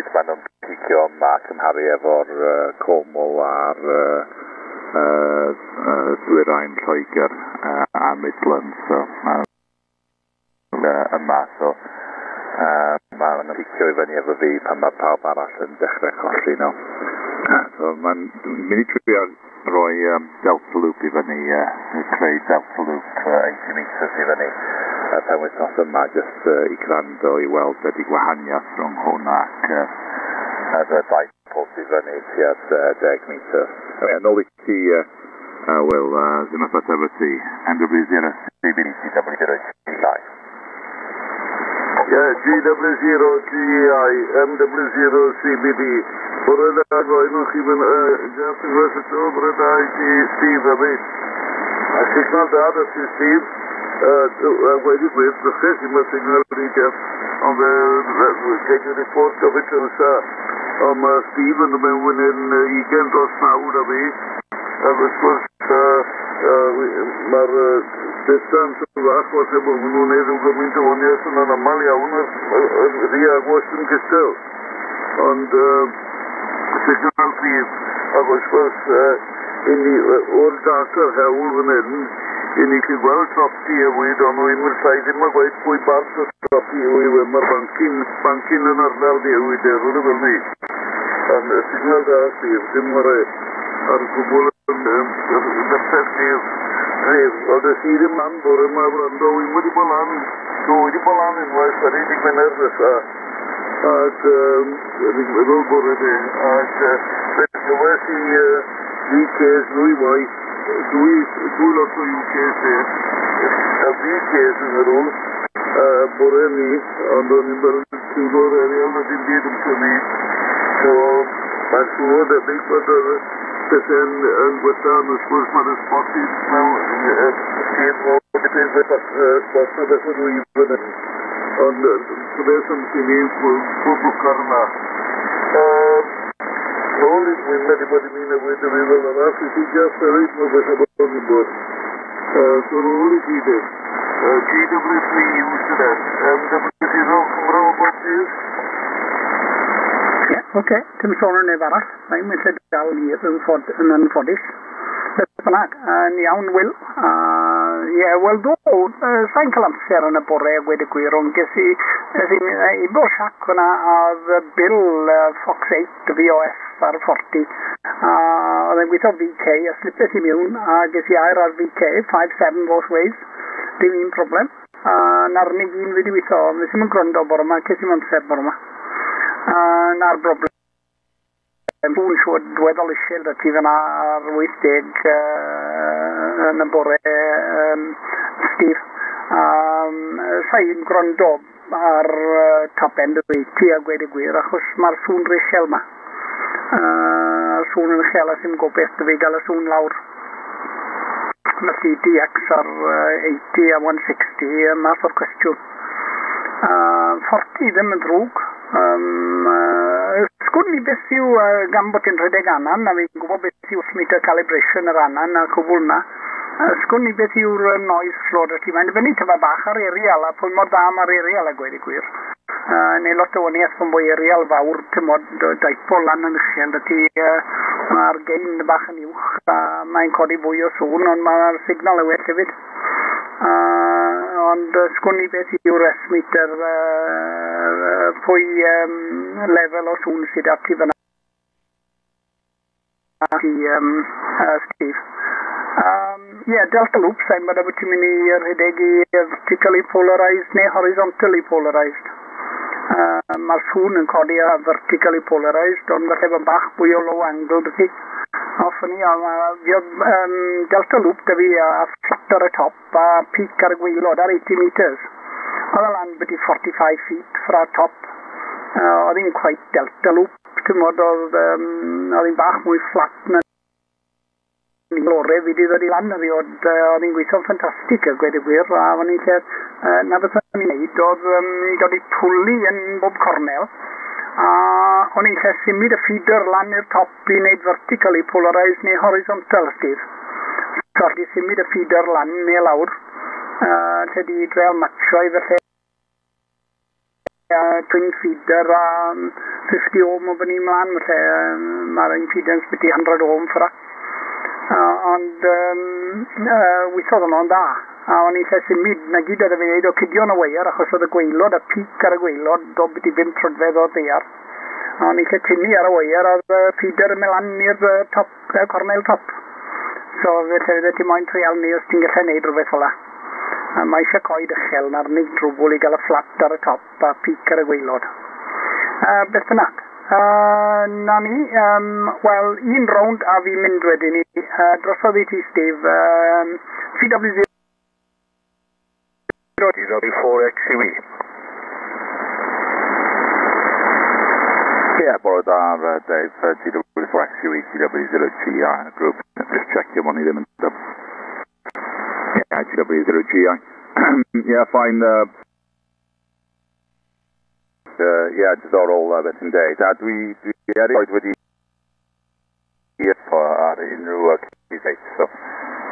bryd maen nhw'n picio yma cymharu efo'r Como a'r Dwyrain Lloegr a Midlands so yma so maen nhw'n picio i fyny efo fi pan mae pawb arall yn dechrau colli nhw so mae'n mynd i trio roi delta loop i fyny creu delta loop 80 metres i fyny pan wythnos yma jyst i gwrando i weld ydy gwahaniaeth rhwng hwn ac y dipoles i fyny tuad 10 metres nôl i ti Will dyma beth efo ti MW0 CBD CW0GI GW0 GEI MW0 CBD Bore da roi nhw chi fynd Jeff yn gwrs eto bore da i ti Steve efo a signal da da ti Steve wedi gweith drachus i mae signal i Jeff ond gen i report o fi tynsa ond mae Steve yn mewn wyne'n 20 dros nawr a fi ac wrth gwrs mae'r distance yn fach os efo hwnnw'n neud rhyw gymaint o waniaeth yn amal iawn yn rhi agos yn gystal ond signal prif ac wrth gwrs o'r data'r hewl fan hyn i ni chi gweld tropi y wyd ond wy'n wrthau ddim yn gweud pwy bart o tropi y wyd mae'r bancyn yn ardal di y wyd erwyr fel ni ond signal da prif ddim ar gwbl yn berffaith gref ond y sydd yn man bore yma wrando wy'n wedi bod lan unwaith ar un dig nerfus ac rydyn meddwl bore ni ac beth gwes i VKs nwy waith dwy lot o UKs a VKs yn yr ôl bore ni ond o'n i'n barod tîmlo'r eriol na dim byd yn tynnu so mae'n sŵn debyg bod beth yn gwertha yn ysgwrs mae'n ysbosi mewn sy'n o dipyn beth ysbos na beth yn wyf yn ond beth yn sy'n ei bwblwcar yma nôl i'n mynd wedi bod i mi newid y fi fel yna sy'n ti just eraill mae beth yn bod yn bod so nôl i ti dyn GW3 yw'n MW0 Cymro o bod sydd Oce, dim sôn yn neb arall. Mae'n mynd lle dal ni yn anffodus. Beth bynnag, yn iawn, Will. Wel, sa'n cael amser yn y bore a gweud y gwir, ond ges i bo siac hwnna oedd Bill Fox 8 VOF ar 40. Oedd e'n gweithio VK, a slipes i mewn, a ges i air ar VK, 5-7 both ways. Dim un problem. Na'r unig un wedi weithio, nes i'n gwrando bore yma, ces i'n amser bore yma. Na'r broblem fwn siwyd dweddol eisiau da ti fyna ar 80 yn y bore Steve sa'n gwrando ar top end o 80 a gweud y gwir achos mae'r sŵn rechel ma sŵn yn uchel a sy'n gobeith dy fi gael y sŵn lawr felly DX ar 80 a 160 math of cwestiwn 40 ddim yn drwg sgwn ni beth yw gan bod yn rhedeg anan a fi'n gwybod beth yw meter calibration yr anan a cwbl na sgwn ni beth yw'r noise floor ti mae'n fyny tyfa bach ar erial a pwy mor dda mae'r erial a gweud i gwir neu lot o waniaeth fy mwy erial fawr tymod daipol lan yn uchel ti mae'r gein bach yn uwch a mae'n codi fwy o sŵn ond mae'r signal y well hefyd ond sgwn ni beth yw'r S-meter pwy lefel o sŵn sydd at ti fyna Steve delta loop sa'n bod ti'n mynd i rhedeg i vertically polarised neu horizontally polarised mae'r sŵn yn codi a vertically polarised ond falle bod bach fwy o low angle dy ti Often delta loop da fi a flat ar y top a peak ar y gwaelod ar 80 metres. Oedd y lan byddu 45 feet fra top. Oedd hi'n quite delta loop. Oedd hi'n bach mwy flat na lore fi di ddod i lan ar i oedd hi'n gweithio'n ffantastig a gweud y gwir a oedd hi'n lle na beth o'n i'n neud oedd i twli yn bob cornel a o'n i'n lle symud y feeder lan i'r top i wneud vertically polarised neu horizontal Steve so di symud y feeder lan neu lawr lle di dreul matcho i felly twin feeder a 50 ohm o fyny mlaen, mae'r impedance byti 100 ohm ffyra. Ond weithodd nhw'n da. A o'n i'n lle symud na gyd oedd y fe wneud o cydion y weir, achos oedd y gweilod, y pic ar y gweilod, do byti 5 trydfedd o ddear. A o'n i'n lle tynnu ar y weir, oedd y feeder yn melan i'r top, cornel top. So fe lle ti moyn trial ni os ti'n gallu neud rhywbeth ola. A mae eisiau coed uchel, na'r nig drwbl i gael y flat ar y top a pic ar y gweilod. Beth bynnag. Na ni, wel, un rownd a fi mynd wedyn ni. Drosodd i ti, Steve. CW0 4XUE. Yeah, bore da, Dave, GW4XUE, GW0GI group. Just check your money them and stuff. Yeah, GW0GI. Yeah, fine. Yeah, just all beth yn dweud. A dwi erioed wedi ar unrhyw cyseit, so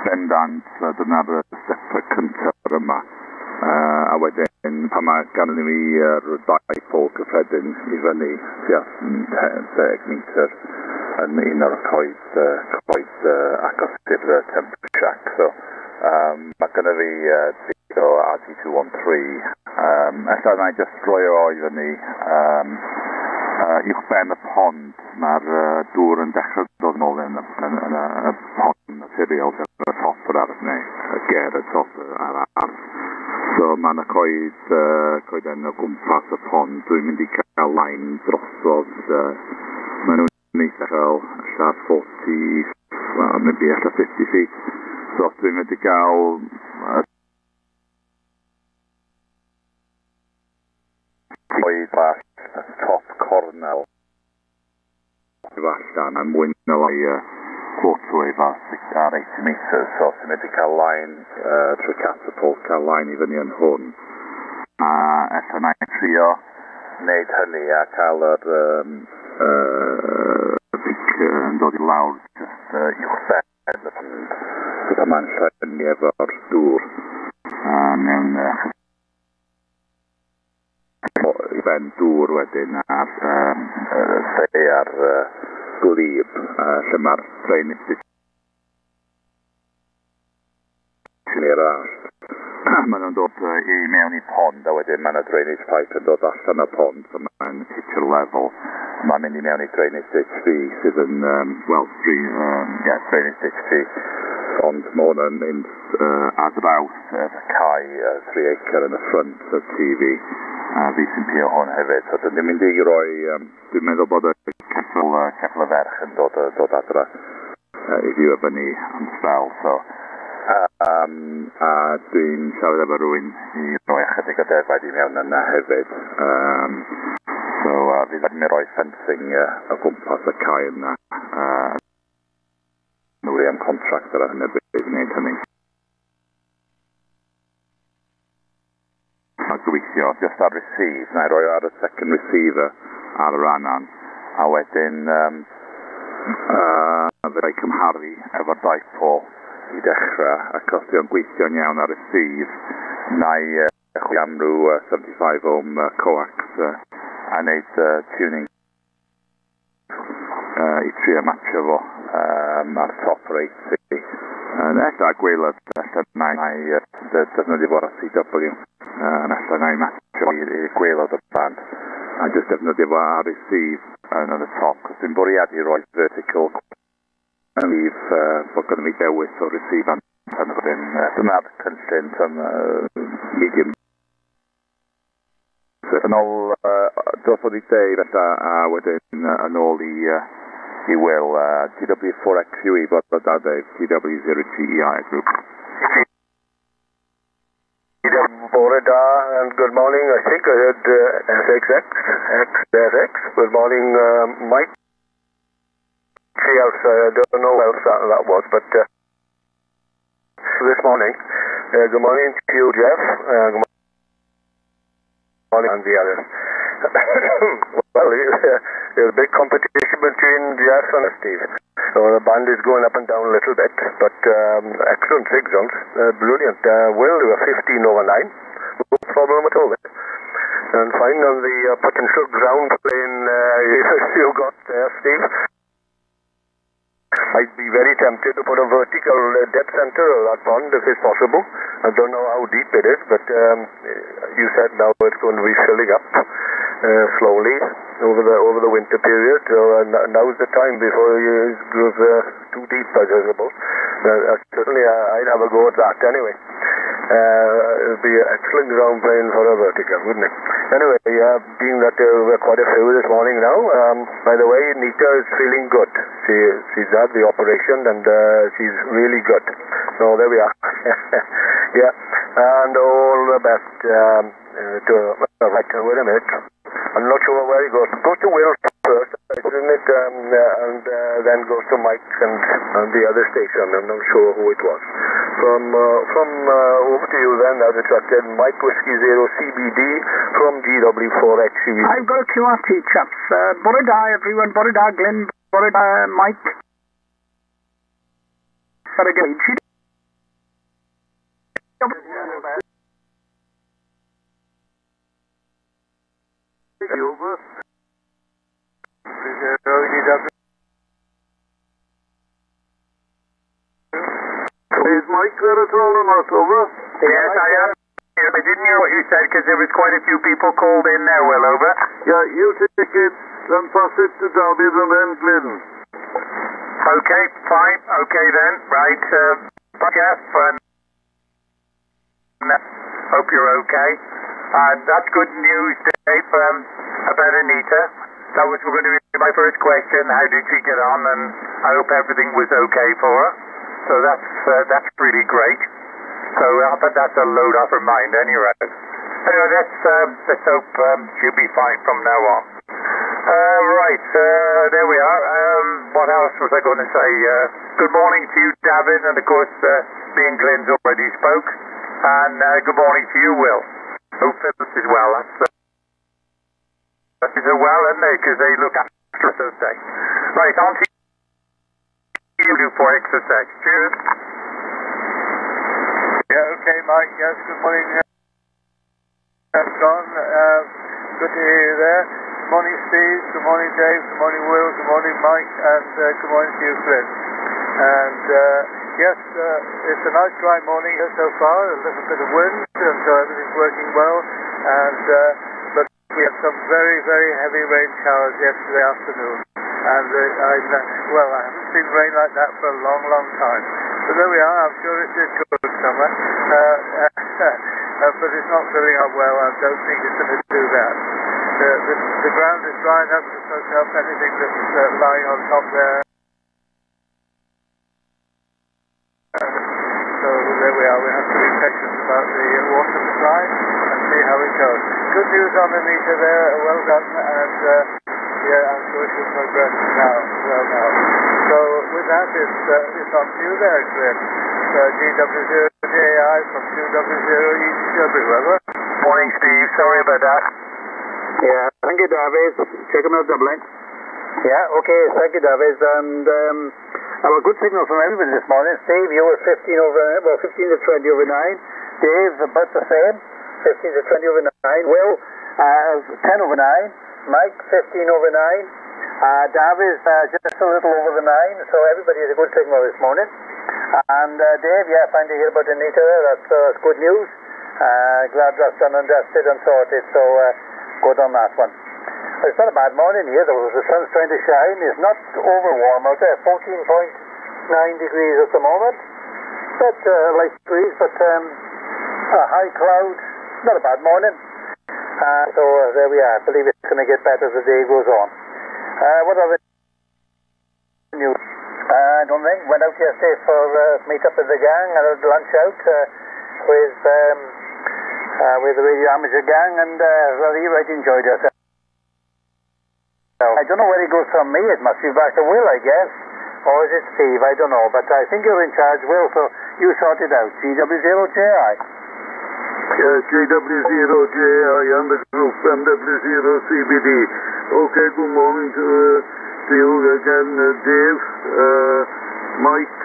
bendant dyna'r step cyntaf yma. A wedyn, pan mae gan ni dau pôl gyffredin i fyny, 10 metr yn un o'r coed agos i'r temper shack. So, mae gan fi o RT213. Ella na I just roi o i fyny uwch ben y pond. Mae'r dŵr yn dechrau dod nôl yn y pond naturiol ar y top yr ardd neu y ger y top ar ardd. So mae yna coed yn o gwmpas y pond. Dwi'n mynd I cael lain drosodd. Mae nhw'n eitha cael allan 40, well, maybe allan 50 feet. So dwi'n mynd I gael coed fach top cornel allan a mwy na lai Shortwave ar 80 metres. So dwi'n mynd I cael line trwy catapult, cael line I fyny yn hwn. A ella na I trio wneud hynny a cael yr pic yn dod I lawr just uwch ben y pond. Gyda ma'n llenni efo'r dŵr mewn I ben dŵr wedyn ar glib lle mae'r drainage ditch i'r arall. Maen nhw'n dod I mewn I pond a wedyn mae'na drainage pipe yn dod allan y pond, so mae'n hitcher level. Mae'n mynd I mewn I drainage ditch fi sydd yn drainage ditch fi. Ond mae hwn yn mynd ar draws y cae 3 acre yn y ffrant y TV. A fi sy'n pio hwn hefyd. So dwi'n mynd I roi, dwi'n meddwl bod y ceffl y ferch yn dod adra I fyw y fyny am spel. So, a dwi'n siarad efo rhywun I roi ychydig o defaid I mewn yna hefyd. So, fi ddim I roi fencing o gwmpas y cae yna. Nwy am contractor ar hynny bydd wneud hynny. A gweithio just ar receive, na I roi ar y second receiver ar yr anan, a wedyn fydda I cymharu efo'r dipole I dechrau, ac os dwi'n gweithio'n iawn ar receive, na I chwi am rhyw 75 ohm coax a wneud tuning I trio matcho fo ar top rate. Ella gweilod, ella na I defnyddio fo'r CW. Ella na I matcho I gweilod y band. A just defnyddio fo ar receive yn y top, cos dwi'n bwriad I roi vertical bod gynnu fi dewis o receive yn wedyn. Dyna'r cynllun medium. Yn ôl, dos oedd I dweud a wedyn yn ôl I Will, GW4XUE, bod da Dave, GW0GEI group. Bore da, and good morning. I think I heard XXX. Good morning, Mike. See else, I don't know what else that was, but this morning. Good morning to you, Jeff. Good morning, and the others. Well, there's a big competition between Jeff and Steve. So the band is going up and down a little bit, but excellent signals, brilliant. Will, we were 15/9, no problem at all. And fine on the potential ground plane you got there, Steve. I'd be very tempted to put a vertical dead center of that pond if it's possible. I don't know how deep it is, but you said now it's going to be filling up slowly over the winter period. So now's the time before it goes too deep, I suppose. Certainly, I'd have a go at that anyway. It would be an excellent ground plane for a vertical, wouldn't it? Anyway, being that we're quite a few this morning now, by the way, Nita is feeling good. She's had the operation and she's really good. So there we are. Yeah, and all the best wait a minute. I'm not sure where he goes. Goes to Will first, isn't it? And then goes to Mike and the other station. I'm not sure who it was. From over to you then, as attracted, Mike Whiskey 0 CBD from GW4XCV. I've got a QRT, chaps. Bore da, everyone. Bore da, Glenn. Bore da, Mike. Over. Is Mike there at all or not? Over? Yes, I am. I didn't hear what you said because there was quite a few people called in there. Well, over. Yeah, you take it and pass it to Darby and then Glenn. Okay, fine. Okay then. Right. Jeff, hope you're okay. That's good news, Dave, about Anita. That was going to be my first question. How did she get on? And I hope everything was okay for her. So that's really great. So I bet that's a load off her mind anyway. Anyway, let's hope she'll be fine from now on. Right, there we are. What else was I going to say? Good morning to you, David, and of course, me and Glenn's already spoke. And good morning to you, Will. Hope Phyllis is well. That's well, isn't they? Because they look after us, don't they? Right, on to you do for exercise. Cheers. Yeah, okay, Mike. Yes, good morning. John. Good to hear you there. Good morning, Steve. Good morning, Dave. Good morning, Will. Good morning, Mike. And good morning to you, Glenn. And yes, it's a nice dry morning here so far. A little bit of wind, and so everything's working well. And but we had some very, very heavy rain showers yesterday afternoon. And I haven't seen rain like that for a long, long time. So there we are. I'm sure it did good somewhere. But it's not filling up well. I don't think it's going to do that. The ground is dry enough to soak up anything that's lying on top there. So there we are. We have to be patient about the water supply and see how it goes. Good news on Anita there. Well done. And yeah, I'm sure she'll progress now. Well now. So with that, it's on to you there, Glenn. GW0JI from 2W0EW, whatever. Morning, Steve. Sorry about that. Yeah, thank you, David. Check him out, Dublin. Yeah, okay. Thank you, David. And a good signal from everybody this morning. Steve, you were 15 to 20 over 9. Dave, about the same, 15 to 20 over 9. Will, 10 over 9. Mike, 15 over 9. David, just a little over the 9. So everybody has a good signal this morning. And Dave, yeah, fine to hear about Anita. That's good news. Glad that's done and dusted and sorted. So good on that one. It's not a bad morning here, though. The sun's trying to shine. It's not over warm out there. 14.9 degrees at the moment. That's light breeze, but a high cloud. Not a bad morning. So there we are. I believe it's going to get better as the day goes on. What other news? I don't think. Went out yesterday for meet up with the gang. I had lunch out with the radio amateur gang, and really enjoyed ourselves. I don't know where he goes from me. It must be back to Will, I guess. Or is it Steve? I don't know. But I think you're in charge, Will, so you sort it out. GW0JI. GW0JI and the group MW0CBD. Okay, good morning to you again, Dave, Mike,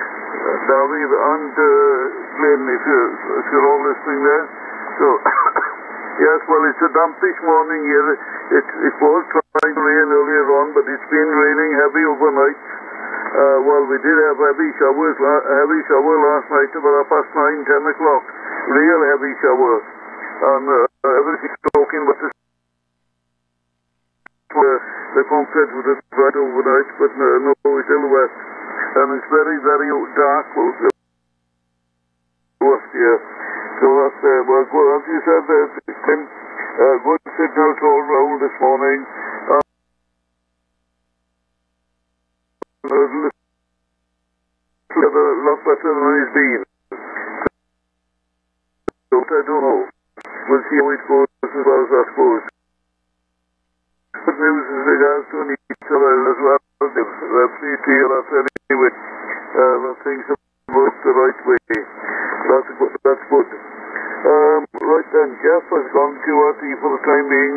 David, and Glenn, if you're all listening there. So, Yes, well, it's a dampish morning here. It was trying to rain earlier on, but it's been raining heavy overnight. Well, we did have a heavy shower last night about 9:30, 10 o'clock. Real heavy shower. And everything's talking about the concrete would have dried overnight, but no, it's still wet. And it's very, very dark here. So that's well, as you said, Tim, good signals all round this morning. A lot better than he's been. So I don't know. We'll see how it goes as well as that goes. Good news as regards to each other as well. Please to hear that anyway. That things have worked the right way. That's good. Right then, Jeff has gone QRT for the time being.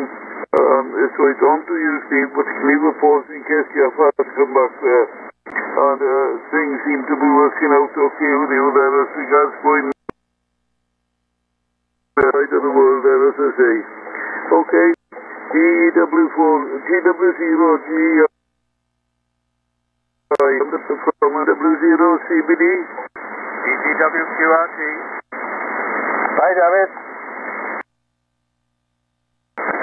So it's on to you, Steve, but leave a pause in case Jeff has to come back there. And things seem to be working out okay with you there as regards going right of the world there, as I say. Okay, GW0G from W0CBD. DGWQRT. Hi, David.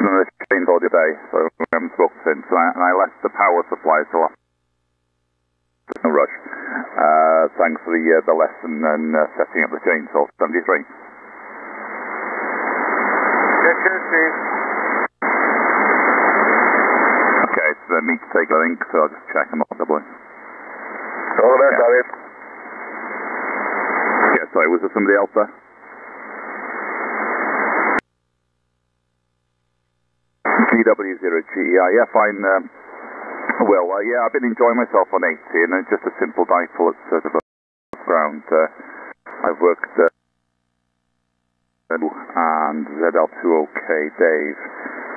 No, it's changed all day, so we haven't spoken since. And I left the power supply till after. No rush. Thanks for the lesson and setting up the chainsaw. 73. Yes, Steve. Okay, it's me to take a link, so I'll just check them audibly. All the best, David. Yeah, sorry, was there somebody else there? GW0GEI, yeah, fine. Well, yeah, I've been enjoying myself on 80, and it's just a simple dipole at sort of a ground. I've worked and ZL2OK Dave,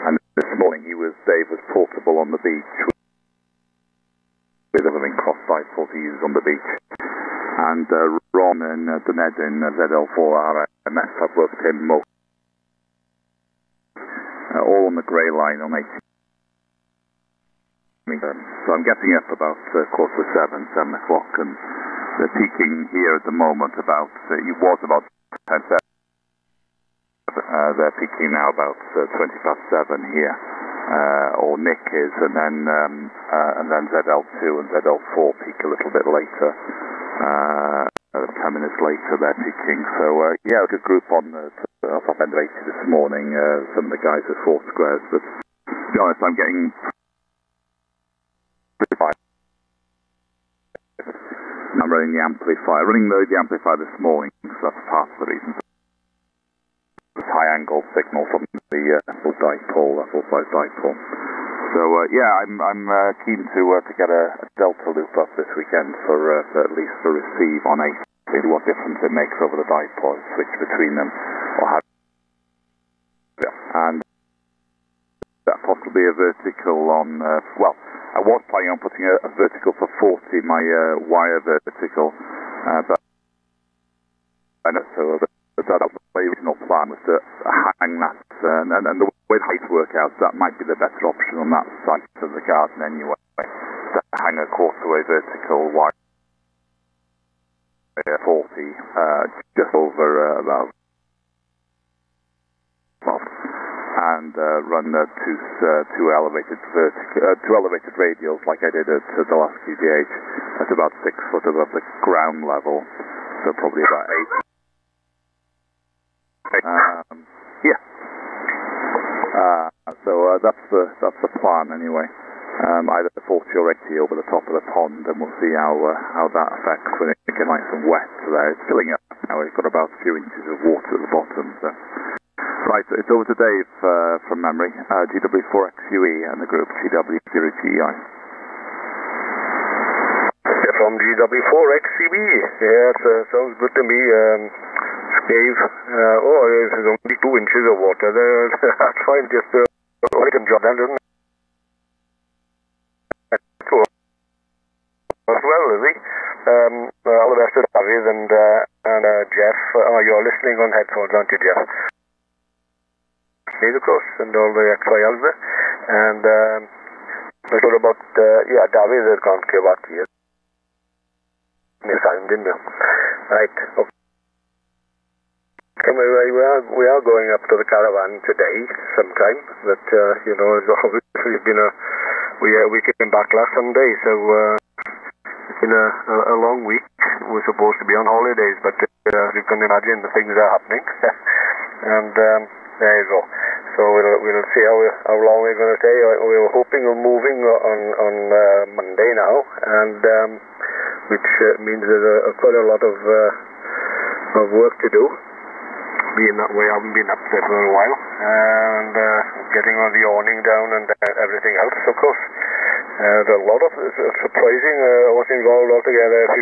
and this morning Dave was portable on the beach with everything cross dipole to use on the beach. And Ron and Doned in ZL4 RMS, I've worked in most, all on the grey line on 80. So I'm getting up about 7:15, 7 o'clock, and they're peaking here at the moment about, it was about 10:07. They're peaking now about 7:20 here, or Nick is, and then ZL2 and ZL4 peak a little bit later, 10 minutes later they're peaking. So yeah, a good group on the top end of 80 this morning, some of the guys at 4 squares, but to be honest, I'm getting I'm running the amplifier, the amplifier this morning, so that's part of the reason. This high angle signal from the full dipole, full size dipole. So yeah, I'm keen to get a delta loop up this weekend for at least for receive on 8. See what difference it makes over the dipole, switch between them, or have, and possibly a vertical on. Well, I was planning on putting a vertical for 40, my wire vertical, but so that was my original plan, was to hang that, and the way the height work out, that might be the better option on that side of the garden anyway, to hang a quarter-wave vertical wire 40, just over about, and run two elevated radials like I did at the last QDH at about 6 foot above the ground level, so probably about 8. Yeah. So that's the plan anyway. Either 40 or 80 over the top of the pond, and we'll see how that affects when it gets nice and wet there. It's filling up now. We've got about a few inches of water at the bottom. So. Right, so it's over to Dave from memory, GW4XUE and the group GW0GEI. From GW4XCB, yeah, sounds good to me. Dave, there's only 2 inches of water there. That's fine, just I can job done, doesn't it? As well, is he? All the best to Davies and Jeff. You're listening on headphones, aren't you, Jeff? days, of course, and all the trials there. And I thought about, David had gone to about here. Sound in there. Right, okay. We are going up to the caravan today sometime, but it's been we came back last Sunday, so it's been a long week. We're supposed to be on holidays, but as you can imagine, the things are happening. And there you go. So we'll see how long we're going to stay. We were hoping of moving on Monday now, and which means there's quite a lot of work to do. Being that we haven't been up there for a while, and getting all the awning down and everything else, of course. A lot of surprising. I was involved altogether.